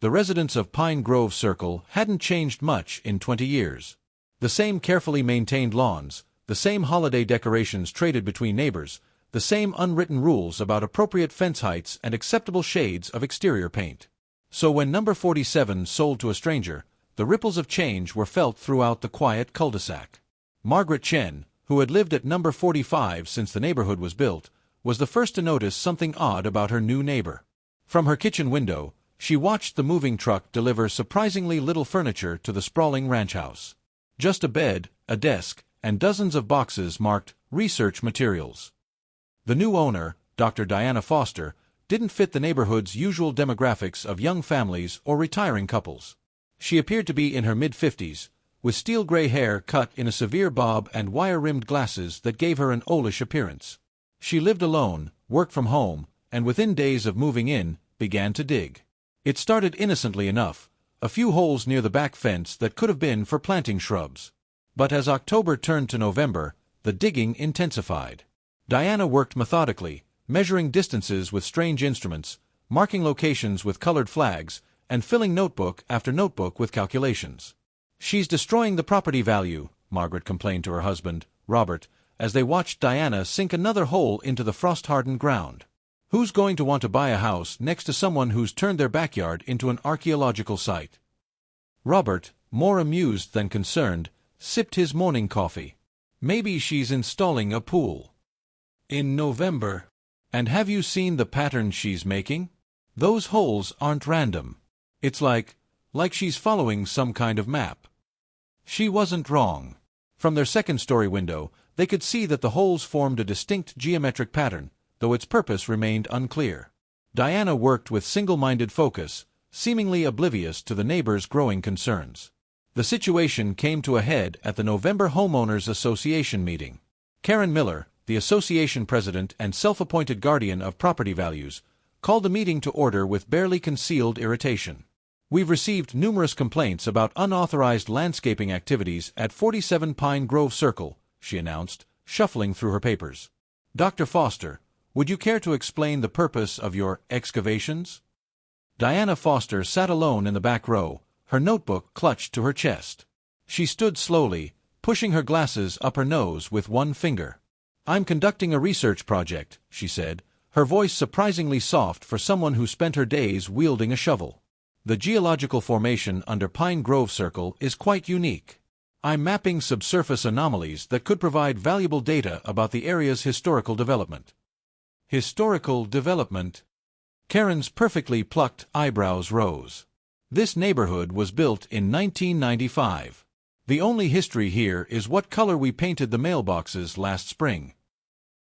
The residents of Pine Grove Circle hadn't changed much in 20 years. The same carefully maintained lawns, the same holiday decorations traded between neighbors, the same unwritten rules about appropriate fence heights and acceptable shades of exterior paint. So when number 47 sold to a stranger, the ripples of change were felt throughout the quiet cul-de-sac. Margaret Chen, who had lived at number 45 since the neighborhood was built, was the first to notice something odd about her new neighbor. From her kitchen window, she watched the moving truck deliver surprisingly little furniture to the sprawling ranch house. Just a bed, a desk, and dozens of boxes marked research materials. The new owner, Dr. Diana Foster, didn't fit the neighborhood's usual demographics of young families or retiring couples. She appeared to be in her mid-50s, with steel-gray hair cut in a severe bob and wire-rimmed glasses that gave her an owlish appearance. She lived alone, worked from home, and within days of moving in, began to dig. It started innocently enough, a few holes near the back fence that could have been for planting shrubs. But as October turned to November, the digging intensified. Diana worked methodically, measuring distances with strange instruments, marking locations with colored flags, and filling notebook after notebook with calculations. "She's destroying the property value," Margaret complained to her husband, Robert, as they watched Diana sink another hole into the frost-hardened ground. "Who's going to want to buy a house next to someone who's turned their backyard into an archaeological site?" Robert, more amused than concerned, sipped his morning coffee. "Maybe she's installing a pool in November. And have you seen the pattern she's making? Those holes aren't random. It's like she's following some kind of map." She wasn't wrong. From their second-story window, they could see that the holes formed a distinct geometric pattern, though its purpose remained unclear. Diana worked with single-minded focus, seemingly oblivious to the neighbors' growing concerns. The situation came to a head at the November Homeowners Association meeting. Karen Miller, the association president and self-appointed guardian of property values, called the meeting to order with barely concealed irritation. "We've received numerous complaints about unauthorized landscaping activities at 47 Pine Grove Circle," she announced, shuffling through her papers. "Dr. Foster, would you care to explain the purpose of your excavations?" Diana Foster sat alone in the back row, her notebook clutched to her chest. She stood slowly, pushing her glasses up her nose with one finger. "I'm conducting a research project," she said, her voice surprisingly soft for someone who spent her days wielding a shovel. "The geological formation under Pine Grove Circle is quite unique. I'm mapping subsurface anomalies that could provide valuable data about the area's historical development." Historical development? Karen's perfectly plucked eyebrows rose. "This neighborhood was built in 1995. The only history here is what color we painted the mailboxes last spring."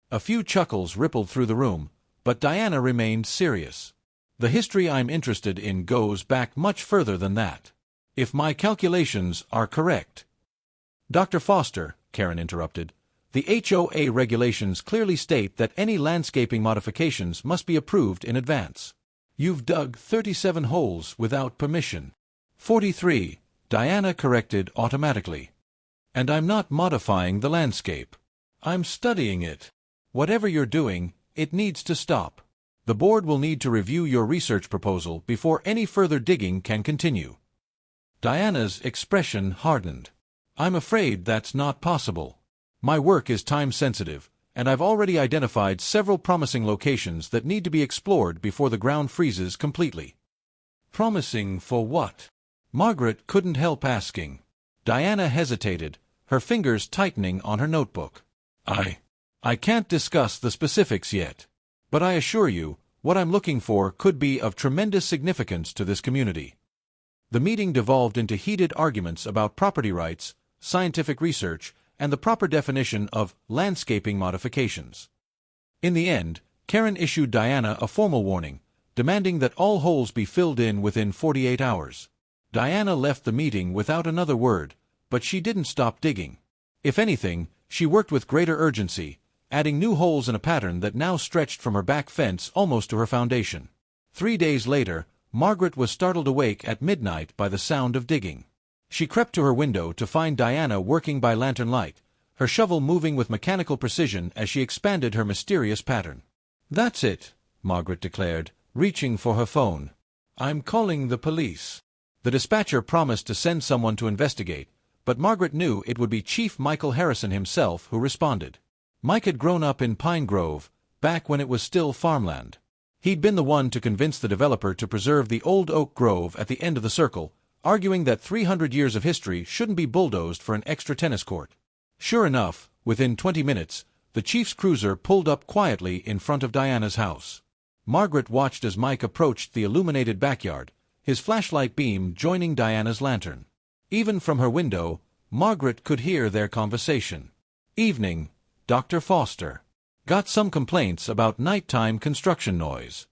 A few chuckles rippled through the room, but Diana remained serious. "The history I'm interested in goes back much further than that. If my calculations are correct—" "Dr. Foster," Karen interrupted, "the HOA regulations clearly state that any landscaping modifications must be approved in advance. You've dug 37 holes without permission." 43. Diana corrected automatically. "And I'm not modifying the landscape. I'm studying it. Whatever you're doing, it needs to stop. The board will need to review your research proposal before any further digging can continue." Diana's expression hardened. "I'm afraid that's not possible. My work is time-sensitive, and I've already identified several promising locations that need to be explored before the ground freezes completely." "Promising for what?" Margaret couldn't help asking. Diana hesitated, her fingers tightening on her notebook. I can't discuss the specifics yet. But I assure you, what I'm looking for could be of tremendous significance to this community." The meeting devolved into heated arguments about property rights, scientific research, and the proper definition of landscaping modifications. In the end, Karen issued Diana a formal warning, demanding that all holes be filled in within 48 hours. Diana left the meeting without another word, but she didn't stop digging. If anything, she worked with greater urgency, adding new holes in a pattern that now stretched from her back fence almost to her foundation. 3 days later, Margaret was startled awake at midnight by the sound of digging. She crept to her window to find Diana working by lantern light, her shovel moving with mechanical precision as she expanded her mysterious pattern. "That's it," Margaret declared, reaching for her phone. I'm calling the police. The dispatcher promised to send someone to investigate, but Margaret knew it would be Chief Michael Harrison himself who responded. Mike had grown up in Pine Grove, back when it was still farmland. He'd been the one to convince the developer to preserve the old oak grove at the end of the circle, arguing that 300 years of history shouldn't be bulldozed for an extra tennis court. Sure enough, within 20 minutes, the chief's cruiser pulled up quietly in front of Diana's house. Margaret watched as Mike approached the illuminated backyard, his flashlight beam joining Diana's lantern. Even from her window, Margaret could hear their conversation. "Evening, Dr. Foster. Got some complaints about nighttime construction noise."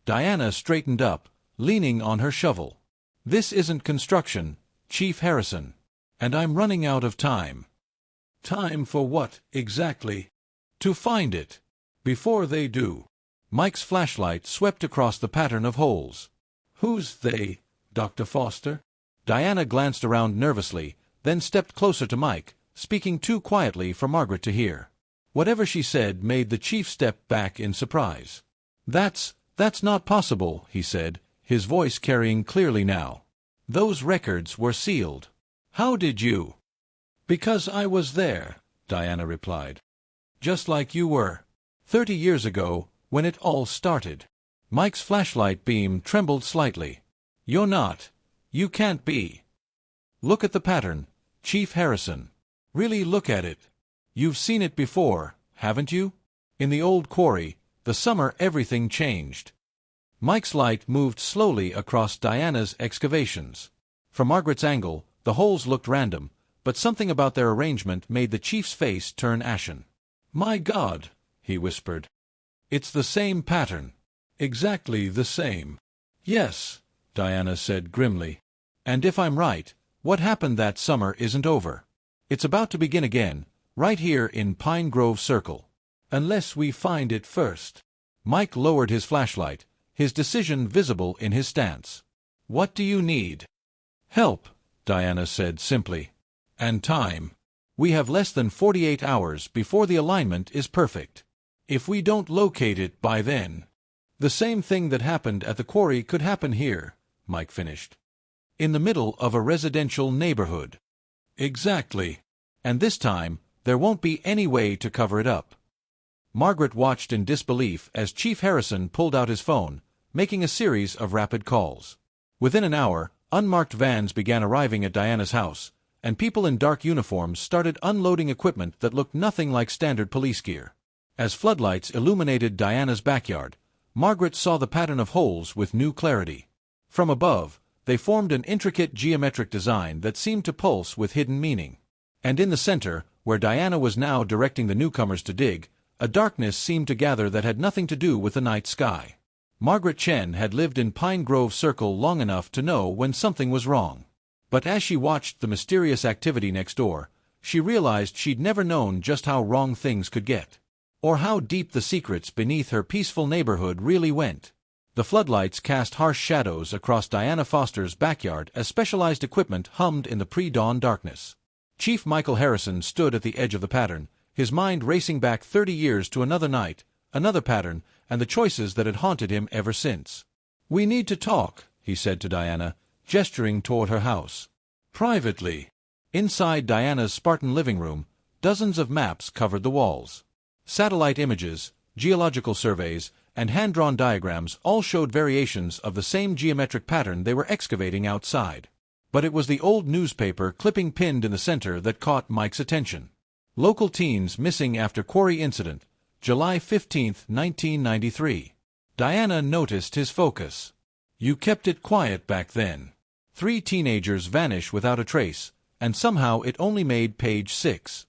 Diana straightened up, leaning on her shovel. "This isn't construction, Chief Harrison. And I'm running out of time." "Time for what, exactly?" "To find it. Before they do." Mike's flashlight swept across the pattern of holes. "Who's they, Dr. Foster?" Diana glanced around nervously, then stepped closer to Mike, speaking too quietly for Margaret to hear. Whatever she said made the chief step back in surprise. That's not possible," he said, his voice carrying clearly now. "Those records were sealed." "How did you?" "Because I was there," Diana replied. "Just like you were 30 years ago, when it all started." Mike's flashlight beam trembled slightly. "You're not. You can't be." "Look at the pattern, Chief Harrison. Really look at it. You've seen it before, haven't you? In the old quarry, the summer everything changed." Mike's light moved slowly across Diana's excavations. From Margaret's angle, the holes looked random, but something about their arrangement made the chief's face turn ashen. "My God," he whispered. "It's the same pattern. Exactly the same." "Yes," Diana said grimly. "And if I'm right, what happened that summer isn't over. It's about to begin again, right here in Pine Grove Circle. Unless we find it first." Mike lowered his flashlight, his decision visible in his stance. "What do you need?" "Help," Diana said simply. "And time. We have less than 48 hours before the alignment is perfect. If we don't locate it by then—" "The same thing that happened at the quarry could happen here," Mike finished. "In the middle of a residential neighborhood." "Exactly. And this time, there won't be any way to cover it up." Margaret watched in disbelief as Chief Harrison pulled out his phone, making a series of rapid calls. Within an hour, unmarked vans began arriving at Diana's house, and people in dark uniforms started unloading equipment that looked nothing like standard police gear. As floodlights illuminated Diana's backyard, Margaret saw the pattern of holes with new clarity. From above, they formed an intricate geometric design that seemed to pulse with hidden meaning. And in the center, where Diana was now directing the newcomers to dig, a darkness seemed to gather that had nothing to do with the night sky. Margaret Chen had lived in Pine Grove Circle long enough to know when something was wrong. But as she watched the mysterious activity next door, she realized she'd never known just how wrong things could get. Or how deep the secrets beneath her peaceful neighborhood really went. The floodlights cast harsh shadows across Diana Foster's backyard as specialized equipment hummed in the pre-dawn darkness. Chief Michael Harrison stood at the edge of the pattern, his mind racing back 30 years to another night, another pattern, and the choices that had haunted him ever since. "We need to talk," he said to Diana, gesturing toward her house. "Privately." Inside Diana's Spartan living room, dozens of maps covered the walls. Satellite images, geological surveys, and hand-drawn diagrams all showed variations of the same geometric pattern they were excavating outside. But it was the old newspaper clipping pinned in the center that caught Mike's attention. "Local teens missing after quarry incident, July 15, 1993. Diana noticed his focus. "You kept it quiet back then. 3 teenagers vanish without a trace, and somehow it only made page 6.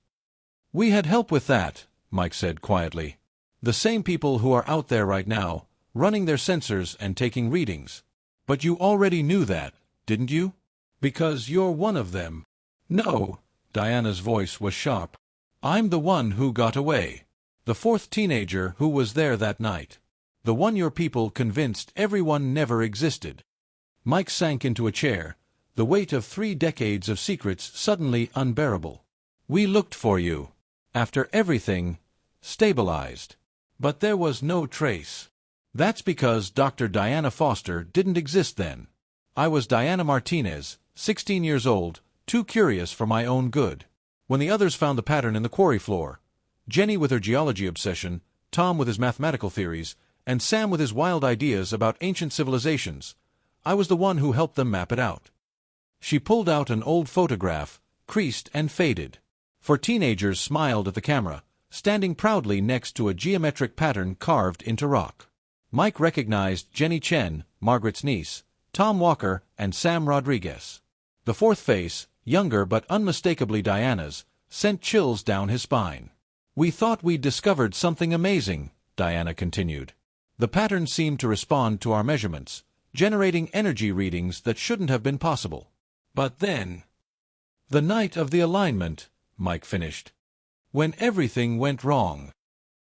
"We had help with that," Mike said quietly. "The same people who are out there right now, running their sensors and taking readings. But you already knew that, didn't you? Because you're one of them." "No," Diana's voice was sharp. "I'm the one who got away. The 4th teenager who was there that night. The one your people convinced everyone never existed." Mike sank into a chair, the weight of 3 decades of secrets suddenly unbearable. "We looked for you. After everything stabilized. But there was no trace. That's because Dr. Diana Foster didn't exist then. I was Diana Martinez, 16 years old, too curious for my own good. When the others found the pattern in the quarry floor, Jenny with her geology obsession, Tom with his mathematical theories, and Sam with his wild ideas about ancient civilizations, I was the one who helped them map it out. She pulled out an old photograph, creased and faded. 4 teenagers smiled at the camera, standing proudly next to a geometric pattern carved into rock. Mike recognized Jenny Chen, Margaret's niece, Tom Walker, and Sam Rodriguez. The fourth face, younger but unmistakably Diana's, sent chills down his spine. "We thought we'd discovered something amazing," Diana continued. "The pattern seemed to respond to our measurements, generating energy readings that shouldn't have been possible. But then, the night of the alignment," Mike finished, "when everything went wrong."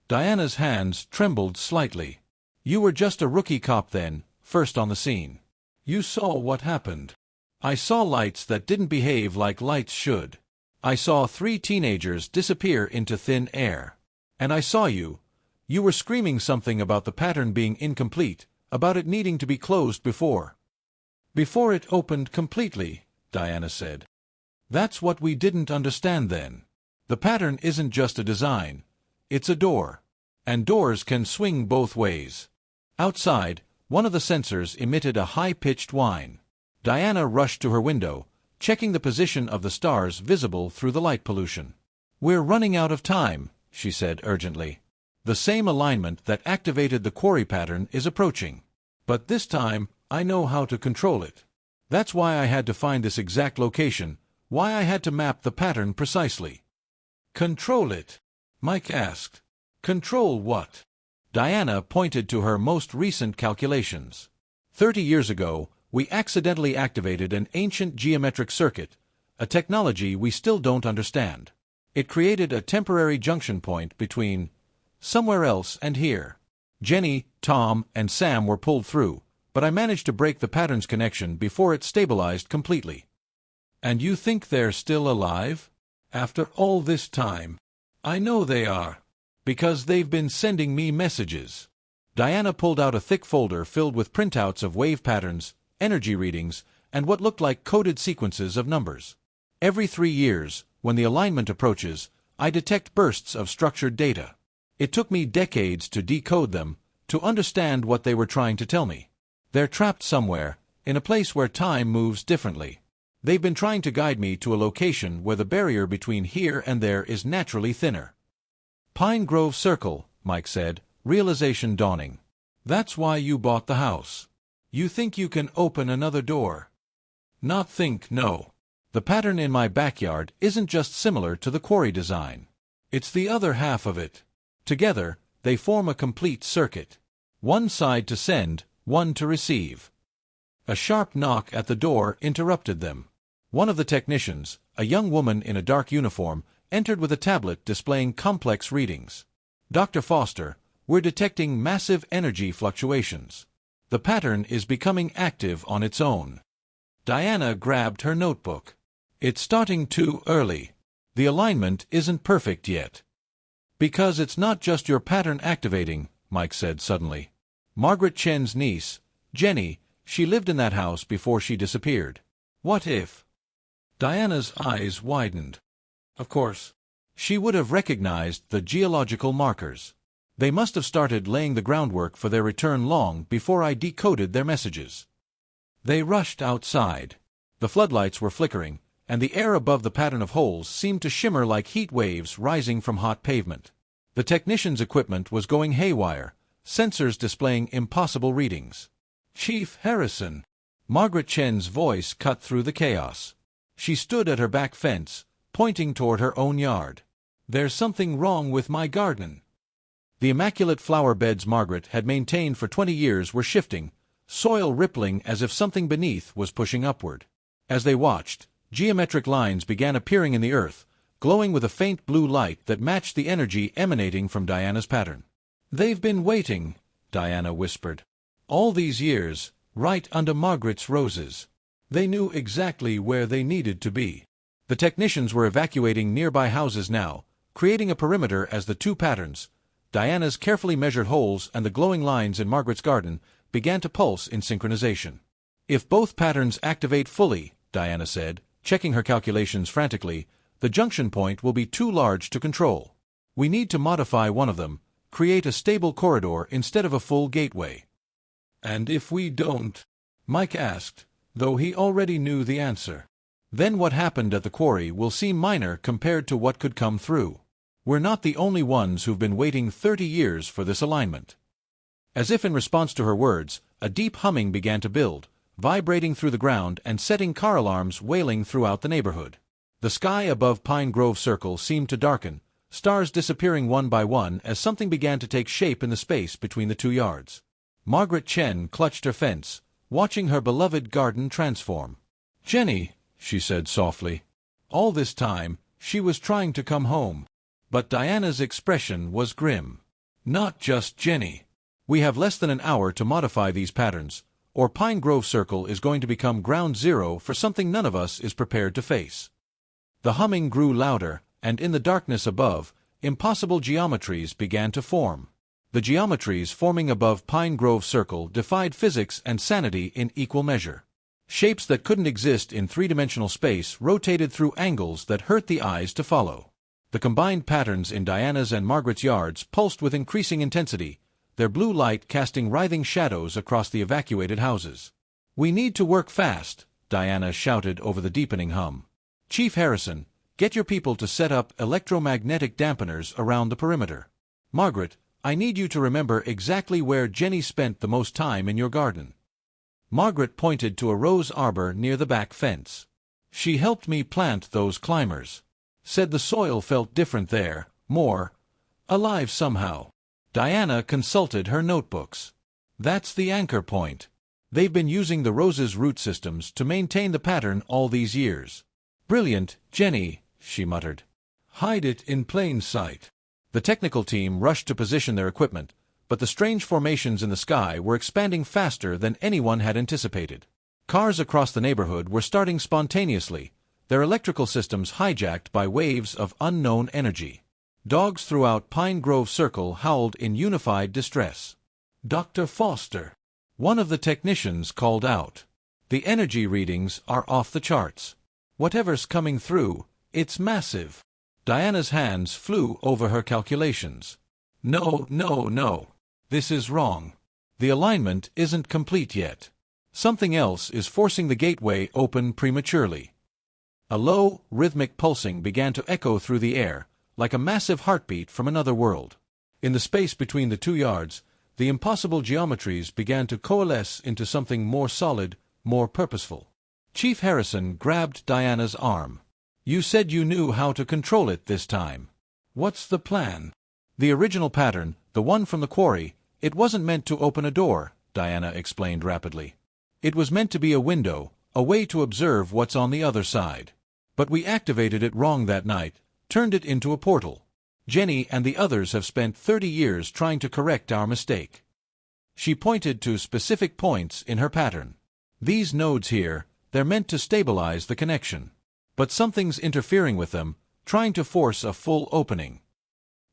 Diana's hands trembled slightly. "You were just a rookie cop then, first on the scene. You saw what happened. I saw lights that didn't behave like lights should. I saw 3 teenagers disappear into thin air. And I saw you. You were screaming something about the pattern being incomplete, about it needing to be closed before it opened completely," Diana said. "That's what we didn't understand then. The pattern isn't just a design. It's a door. And doors can swing both ways." Outside, one of the sensors emitted a high-pitched whine. Diana rushed to her window, checking the position of the stars visible through the light pollution. "We're running out of time," she said urgently. "The same alignment that activated the quarry pattern is approaching. But this time, I know how to control it. That's why I had to find this exact location, why I had to map the pattern precisely." "Control it?" Mike asked. "Control what?" Diana pointed to her most recent calculations. 30 years ago, we accidentally activated an ancient geometric circuit, a technology we still don't understand. It created a temporary junction point between somewhere else and here. Jenny, Tom, and Sam were pulled through, but I managed to break the pattern's connection before it stabilized completely." "And you think they're still alive? After all this time?" "I know they are. Because they've been sending me messages." Diana pulled out a thick folder filled with printouts of wave patterns, energy readings, and what looked like coded sequences of numbers. "Every 3 years, when the alignment approaches, I detect bursts of structured data. It took me decades to decode them, to understand what they were trying to tell me. They're trapped somewhere, in a place where time moves differently. They've been trying to guide me to a location where the barrier between here and there is naturally thinner." "Pine Grove Circle," Mike said, realization dawning. "That's why you bought the house. You think you can open another door?" "Not think, no. The pattern in my backyard isn't just similar to the quarry design. It's the other half of it. Together, they form a complete circuit. One side to send, one to receive." A sharp knock at the door interrupted them. One of the technicians, a young woman in a dark uniform, entered with a tablet displaying complex readings. "Dr. Foster, we're detecting massive energy fluctuations. The pattern is becoming active on its own." Diana grabbed her notebook. "It's starting too early. The alignment isn't perfect yet." "Because it's not just your pattern activating," Mike said suddenly. "Margaret Chen's niece, Jenny, she lived in that house before she disappeared. What if—" Diana's eyes widened. Of course, she would have recognized the geological markers. They must have started laying the groundwork for their return long before I decoded their messages. They rushed outside. The floodlights were flickering, and the air above the pattern of holes seemed to shimmer like heat waves rising from hot pavement. The technician's equipment was going haywire, sensors displaying impossible readings. "Chief Harrison!" Margaret Chen's voice cut through the chaos. She stood at her back fence, pointing toward her own yard. "There's something wrong with my garden." The immaculate flower beds Margaret had maintained for 20 years were shifting, soil rippling as if something beneath was pushing upward. As they watched, geometric lines began appearing in the earth, glowing with a faint blue light that matched the energy emanating from Diana's pattern. "They've been waiting," Diana whispered. "All these years, right under Margaret's roses. They knew exactly where they needed to be." The technicians were evacuating nearby houses now, creating a perimeter as the 2 patterns, Diana's carefully measured holes and the glowing lines in Margaret's garden began to pulse in synchronization. If both patterns activate fully, Diana said, checking her calculations frantically, the junction point will be too large to control. We need to modify one of them, create a stable corridor instead of a full gateway. And if we don't? Mike asked, though he already knew the answer. Then what happened at the quarry will seem minor compared to what could come through. We're not the only ones who've been waiting 30 years for this alignment. As if in response to her words, a deep humming began to build, vibrating through the ground and setting car alarms wailing throughout the neighborhood. The sky above Pine Grove Circle seemed to darken, stars disappearing one by one as something began to take shape in the space between the 2 yards. Margaret Chen clutched her fence, watching her beloved garden transform. "Jenny," she said softly. All this time, she was trying to come home. But Diana's expression was grim. "Not just Jenny. We have less than an hour to modify these patterns, or Pine Grove Circle is going to become ground zero for something none of us is prepared to face." The humming grew louder, and in the darkness above, impossible geometries began to form. The geometries forming above Pine Grove Circle defied physics and sanity in equal measure. Shapes that couldn't exist in three-dimensional space rotated through angles that hurt the eyes to follow. The combined patterns in Diana's and Margaret's yards pulsed with increasing intensity, their blue light casting writhing shadows across the evacuated houses. "We need to work fast," Diana shouted over the deepening hum. "Chief Harrison, get your people to set up electromagnetic dampeners around the perimeter. Margaret, I need you to remember exactly where Jenny spent the most time in your garden." Margaret pointed to a rose arbor near the back fence. "She helped me plant those climbers. Said the soil felt different there, more alive somehow." Diana consulted her notebooks. "That's the anchor point. They've been using the rose's root systems to maintain the pattern all these years." "Brilliant, Jenny," she muttered. "Hide it in plain sight." The technical team rushed to position their equipment, but the strange formations in the sky were expanding faster than anyone had anticipated. Cars across the neighborhood were starting spontaneously, their electrical systems hijacked by waves of unknown energy. Dogs throughout Pine Grove Circle howled in unified distress. "Dr. Foster," one of the technicians called out. "The energy readings are off the charts. Whatever's coming through, it's massive." Diana's hands flew over her calculations. "No, no, no. This is wrong. The alignment isn't complete yet. Something else is forcing the gateway open prematurely." A low, rhythmic pulsing began to echo through the air, like a massive heartbeat from another world. In the space between the 2 yards, the impossible geometries began to coalesce into something more solid, more purposeful. Chief Harrison grabbed Diana's arm. "You said you knew how to control it this time. What's the plan?" "The original pattern, the one from the quarry, it wasn't meant to open a door," Diana explained rapidly. "It was meant to be a window, a way to observe what's on the other side. But we activated it wrong that night, turned it into a portal. Jenny and the others have spent 30 years trying to correct our mistake." She pointed to specific points in her pattern. "These nodes here, they're meant to stabilize the connection. But something's interfering with them, trying to force a full opening."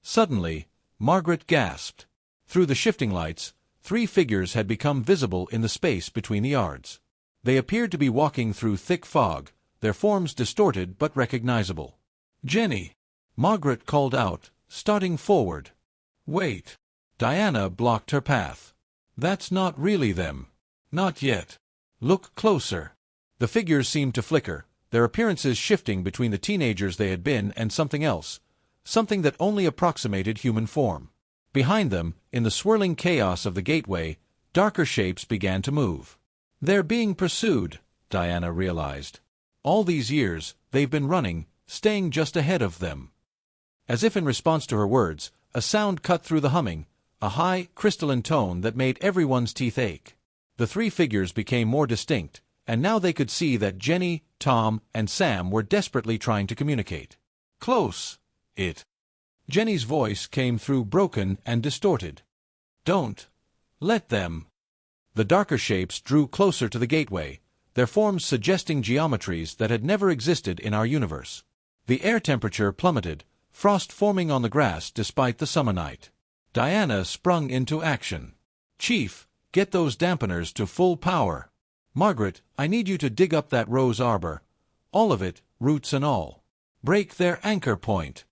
Suddenly, Margaret gasped. Through the shifting lights, 3 figures had become visible in the space between the yards. They appeared to be walking through thick fog, their forms distorted but recognizable. "Jenny!" Margaret called out, starting forward. "Wait!" Diana blocked her path. "That's not really them. Not yet. Look closer." The figures seemed to flicker, their appearances shifting between the teenagers they had been and something else, something that only approximated human form. Behind them, in the swirling chaos of the gateway, darker shapes began to move. "They're being pursued," Diana realized. "All these years, they've been running, staying just ahead of them." As if in response to her words, a sound cut through the humming, a high, crystalline tone that made everyone's teeth ache. The 3 figures became more distinct, and now they could see that Jenny, Tom, and Sam were desperately trying to communicate. "Close, it." Jenny's voice came through broken and distorted. "Don't let them." The darker shapes drew closer to the gateway, their forms suggesting geometries that had never existed in our universe. The air temperature plummeted, frost forming on the grass despite the summer night. Diana sprung into action. "Chief, get those dampeners to full power. Margaret, I need you to dig up that rose arbor. All of it, roots and all. Break their anchor point."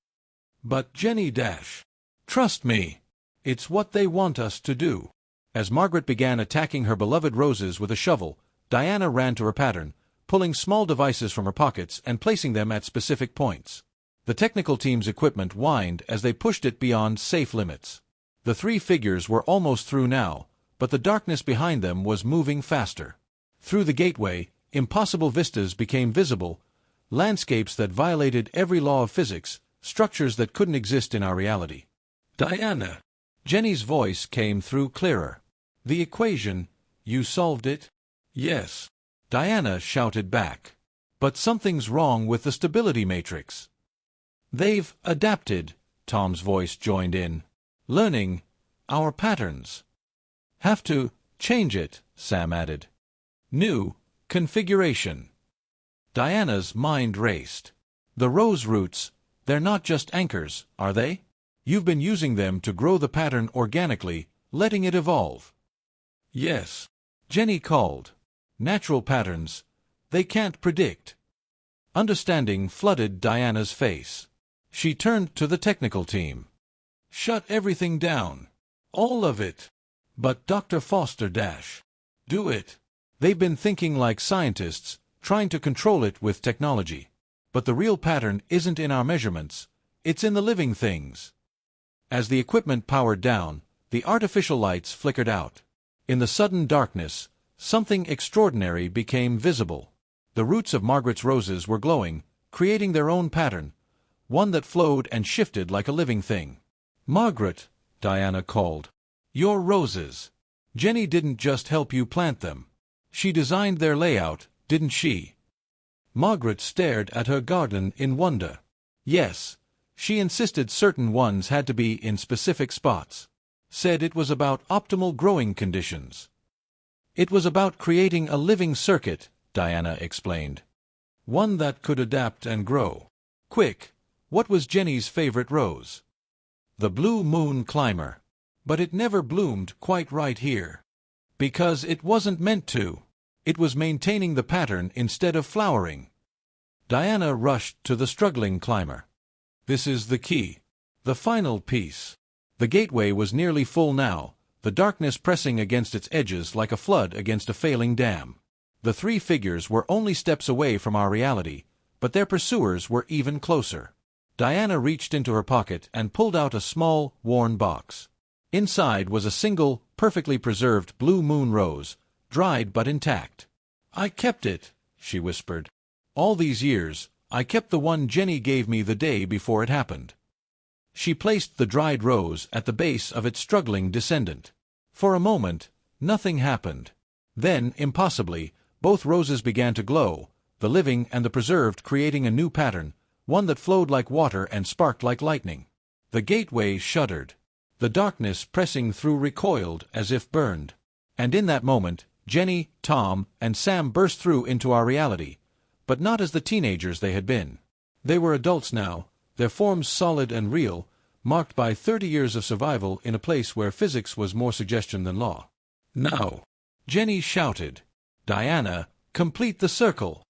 "But Jenny Dash, trust me. It's what they want us to do." As Margaret began attacking her beloved roses with a shovel, Diana ran to her pattern, pulling small devices from her pockets and placing them at specific points. The technical team's equipment whined as they pushed it beyond safe limits. The three figures were almost through now, but the darkness behind them was moving faster. Through the gateway, impossible vistas became visible, landscapes that violated every law of physics, structures that couldn't exist in our reality. "Diana!" Jenny's voice came through clearer. "The equation, you solved it?" "Yes," Diana shouted back. "But something's wrong with the stability matrix." "They've adapted," Tom's voice joined in. "Learning our patterns." "Have to change it," Sam added. "New configuration." Diana's mind raced. "The rose roots, they're not just anchors, are they? You've been using them to grow the pattern organically, letting it evolve." "Yes," Jenny called. "Natural patterns, they can't predict." Understanding flooded Diana's face. She turned to the technical team. "Shut everything down. All of it. But Dr. Foster Dash. Do it." They've been thinking like scientists, trying to control it with technology. But the real pattern isn't in our measurements, it's in the living things. As the equipment powered down, the artificial lights flickered out. In the sudden darkness, something extraordinary became visible. The roots of Margaret's roses were glowing, creating their own pattern, one that flowed and shifted like a living thing. "Margaret," Diana called. "Your roses. Jenny didn't just help you plant them. She designed their layout, didn't she?" Margaret stared at her garden in wonder. "Yes. She insisted certain ones had to be in specific spots. Said it was about optimal growing conditions." "It was about creating a living circuit," Diana explained. "One that could adapt and grow." "Quick, what was Jenny's favorite rose?" "The blue moon climber. But it never bloomed quite right here. Because it wasn't meant to. It was maintaining the pattern instead of flowering." Diana rushed to the struggling climber. "This is the key. The final piece." The gateway was nearly full now, the darkness pressing against its edges like a flood against a failing dam. The three figures were only steps away from our reality, but their pursuers were even closer. Diana reached into her pocket and pulled out a small, worn box. Inside was a single, perfectly preserved blue moon rose, dried but intact. "I kept it," she whispered. "All these years, I kept the one Jenny gave me the day before it happened." She placed the dried rose at the base of its struggling descendant. For a moment, nothing happened. Then, impossibly, both roses began to glow, the living and the preserved creating a new pattern, one that flowed like water and sparked like lightning. The gateway shuddered. The darkness pressing through recoiled as if burned. And in that moment, Jenny, Tom, and Sam burst through into our reality, but not as the teenagers they had been. They were adults now, their forms solid and real, marked by 30 years of survival in a place where physics was more suggestion than law. "Now!" Jenny shouted. "Diana, complete the circle!"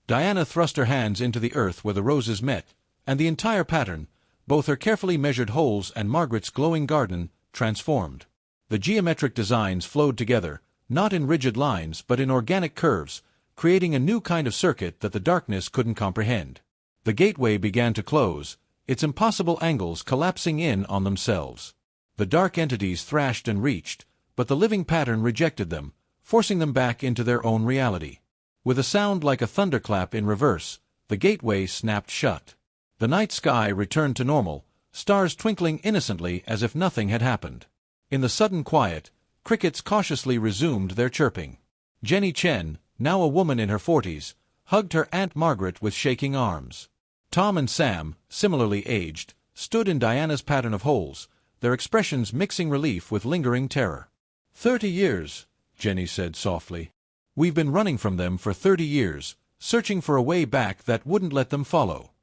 Diana thrust her hands into the earth where the roses met, and the entire pattern, both her carefully measured holes and Margaret's glowing garden, transformed. The geometric designs flowed together, not in rigid lines but in organic curves, creating a new kind of circuit that the darkness couldn't comprehend. The gateway began to close, its impossible angles collapsing in on themselves. The dark entities thrashed and reached, but the living pattern rejected them, forcing them back into their own reality. With a sound like a thunderclap in reverse, the gateway snapped shut. The night sky returned to normal, stars twinkling innocently as if nothing had happened. In the sudden quiet, crickets cautiously resumed their chirping. Jenny Chen, now a woman in her 40s, hugged her Aunt Margaret with shaking arms. Tom and Sam, similarly aged, stood in Diana's pattern of holes, their expressions mixing relief with lingering terror. 30 years, Jenny said softly. "We've been running from them for 30 years, searching for a way back that wouldn't let them follow."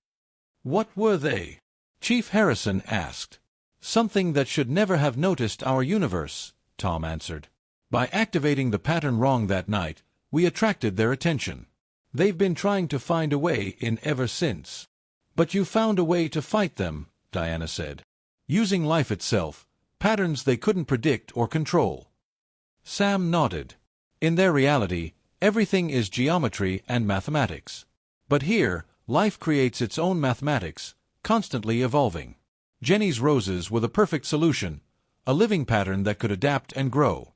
"What were they?" Chief Harrison asked. Something that should never have noticed our universe, Tom answered. By activating the pattern wrong that night, we attracted their attention. They've been trying to find a way in ever since. But you found a way to fight them, Diana said. Using life itself, patterns they couldn't predict or control. Sam nodded. In their reality, everything is geometry and mathematics. But here, life creates its own mathematics, constantly evolving. Jenny's roses were the perfect solution, a living pattern that could adapt and grow.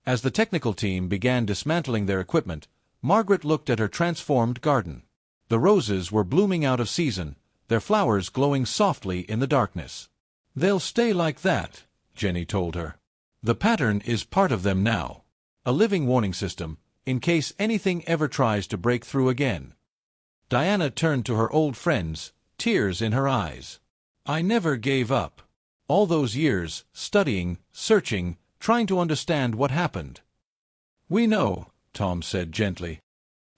As the technical team began dismantling their equipment, Margaret looked at her transformed garden. The roses were blooming out of season, their flowers glowing softly in the darkness. They'll stay like that, Jenny told her. The pattern is part of them now. A living warning system, in case anything ever tries to break through again. Diana turned to her old friends, tears in her eyes. I never gave up. All those years, studying, searching, trying to understand what happened. We know, Tom said gently.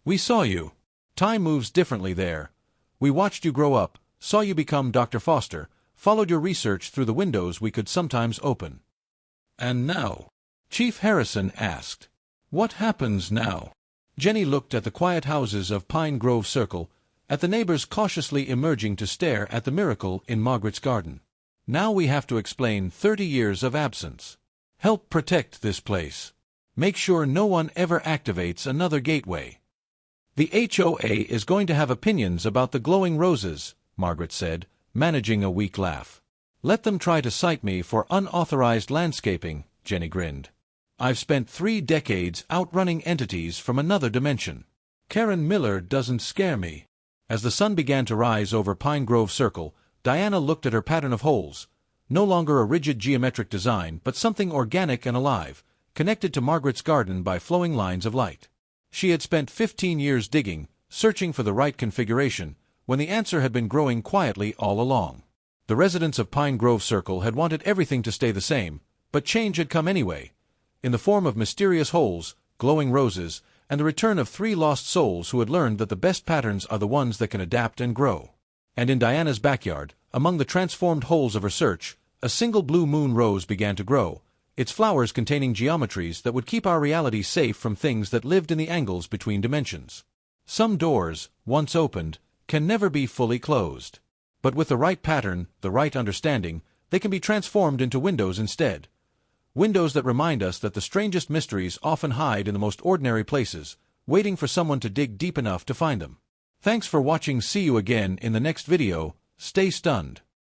We saw you. Time moves differently there. We watched you grow up, saw you become Dr. Foster, followed your research through the windows we could sometimes open. And now? Chief Harrison asked. What happens now? Jenny looked at the quiet houses of Pine Grove Circle, at the neighbors cautiously emerging to stare at the miracle in Margaret's garden. Now we have to explain 30 years of absence. Help protect this place. Make sure no one ever activates another gateway. The HOA is going to have opinions about the glowing roses, Margaret said, managing a weak laugh. Let them try to cite me for unauthorized landscaping, Jenny grinned. I've spent 3 decades outrunning entities from another dimension. Karen Miller doesn't scare me. As the sun began to rise over Pine Grove Circle, Diana looked at her pattern of holes, no longer a rigid geometric design, but something organic and alive, connected to Margaret's garden by flowing lines of light. She had spent 15 years digging, searching for the right configuration, when the answer had been growing quietly all along. The residents of Pine Grove Circle had wanted everything to stay the same, but change had come anyway, in the form of mysterious holes, glowing roses, and the return of 3 lost souls who had learned that the best patterns are the ones that can adapt and grow. And in Diana's backyard, among the transformed holes of her search, a single blue moon rose began to grow, its flowers containing geometries that would keep our reality safe from things that lived in the angles between dimensions. Some doors, once opened, can never be fully closed. But with the right pattern, the right understanding, they can be transformed into windows instead. Windows that remind us that the strangest mysteries often hide in the most ordinary places, waiting for someone to dig deep enough to find them. Thanks for watching. See you again in the next video. Stay stunned.